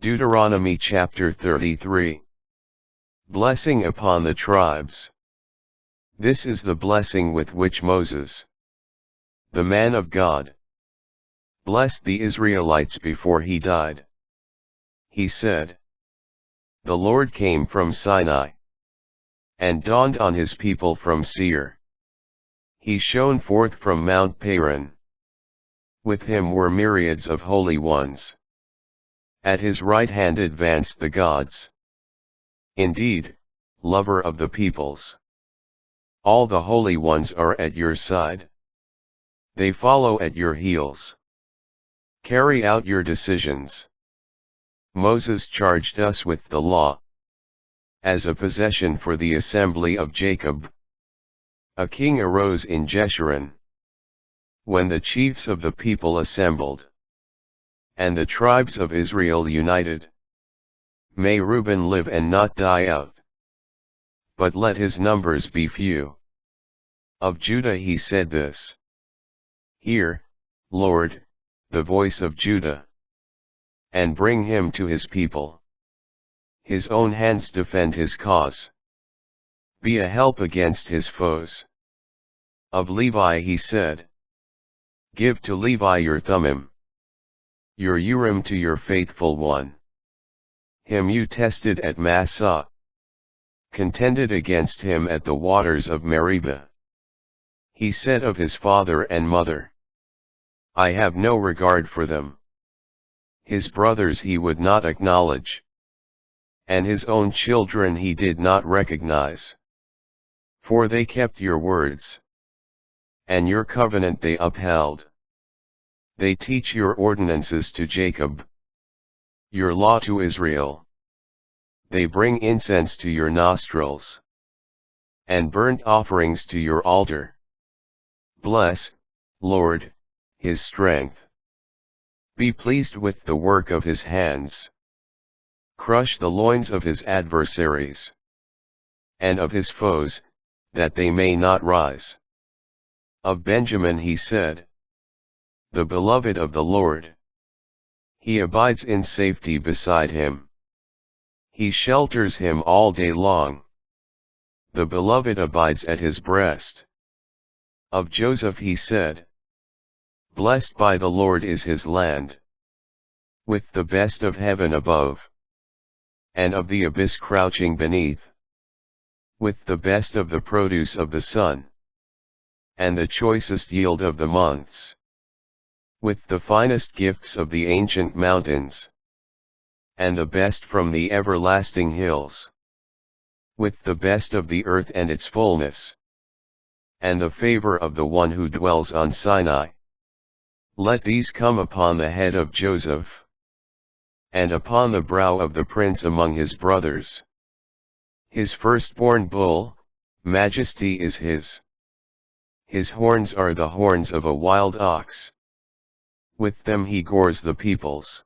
Deuteronomy chapter 33. Blessing upon the tribes. This is the blessing with which Moses, the man of God, blessed the Israelites before he died. He said, "The Lord came from Sinai, and dawned on his people from Seir. He shone forth from Mount Paran. With him were myriads of holy ones. At his right hand advanced the gods. Indeed, lover of the peoples. All the holy ones are at your side. They follow at your heels. Carry out your decisions." Moses charged us with the law, as a possession for the assembly of Jacob. A king arose in Jeshurun, when the chiefs of the people assembled, and the tribes of Israel united. May Reuben live and not die out, but let his numbers be few. Of Judah he said this: "Hear, Lord, the voice of Judah, and bring him to his people. His own hands defend his cause. Be a help against his foes." Of Levi he said, "Give to Levi your Thummim, your Urim to your faithful one. Him you tested at Massah, contended against him at the waters of Meribah. He said of his father and mother, I have no regard for them. His brothers he would not acknowledge, and his own children he did not recognize. For they kept your words, and your covenant they upheld. They teach your ordinances to Jacob, your law to Israel. They bring incense to your nostrils, and burnt offerings to your altar. Bless, Lord, his strength. Be pleased with the work of his hands. Crush the loins of his adversaries, and of his foes, that they may not rise." Of Benjamin he said, "The beloved of the Lord. He abides in safety beside him. He shelters him all day long. The beloved abides at his breast." Of Joseph he said, "Blessed by the Lord is his land, with the best of heaven above, and of the abyss crouching beneath, with the best of the produce of the sun, and the choicest yield of the months, with the finest gifts of the ancient mountains, and the best from the everlasting hills, with the best of the earth and its fullness, and the favor of the one who dwells on Sinai. Let these come upon the head of Joseph, and upon the brow of the prince among his brothers. His firstborn bull, majesty is his. His horns are the horns of a wild ox. With them he gores the peoples,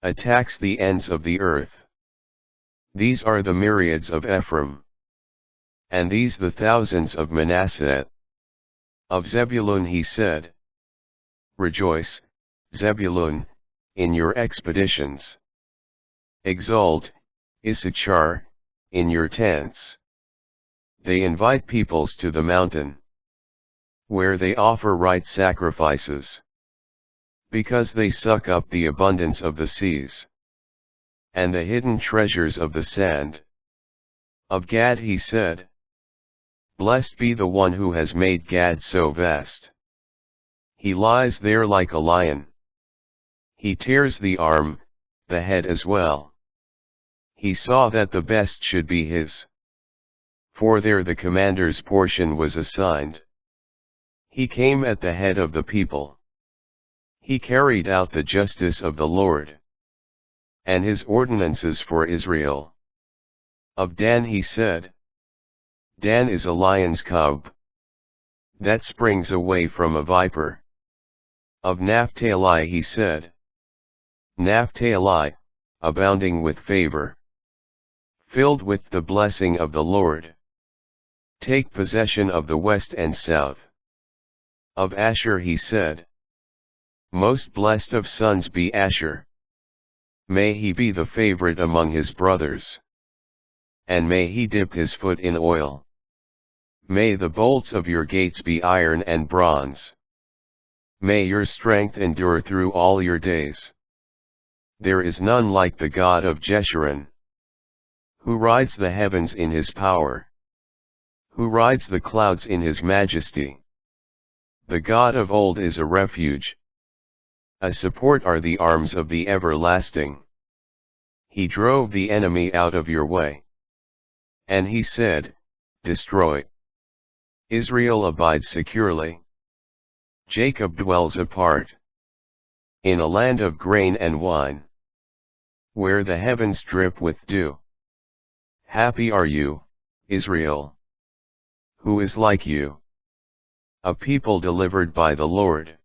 attacks the ends of the earth. These are the myriads of Ephraim, and these the thousands of Manasseh." Of Zebulun he said, "Rejoice, Zebulun, in your expeditions. Exult, Issachar, in your tents. They invite peoples to the mountain, where they offer right sacrifices, because they suck up the abundance of the seas, and the hidden treasures of the sand." Of Gad he said, "Blessed be the one who has made Gad so vast. He lies there like a lion. He tears the arm, the head as well. He saw that the best should be his, for there the commander's portion was assigned. He came at the head of the people. He carried out the justice of the Lord, and his ordinances for Israel." Of Dan he said, "Dan is a lion's cub, that springs away from a viper." Of Naphtali he said, "Naphtali, abounding with favor, filled with the blessing of the Lord. Take possession of the west and south." Of Asher he said, "Most blessed of sons be Asher. May he be the favorite among his brothers. And may he dip his foot in oil. May the bolts of your gates be iron and bronze. May your strength endure through all your days. There is none like the God of Jeshurun, who rides the heavens in his power, who rides the clouds in his majesty. The God of old is a refuge. A support are the arms of the everlasting. He drove the enemy out of your way. And he said, Destroy. Israel abides securely. Jacob dwells apart, in a land of grain and wine, where the heavens drip with dew. Happy are you, Israel. Who is like you? A people delivered by the Lord.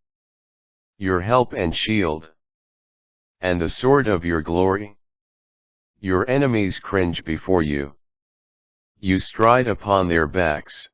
Your help and shield. And the sword of your glory. Your enemies cringe before you. You stride upon their backs.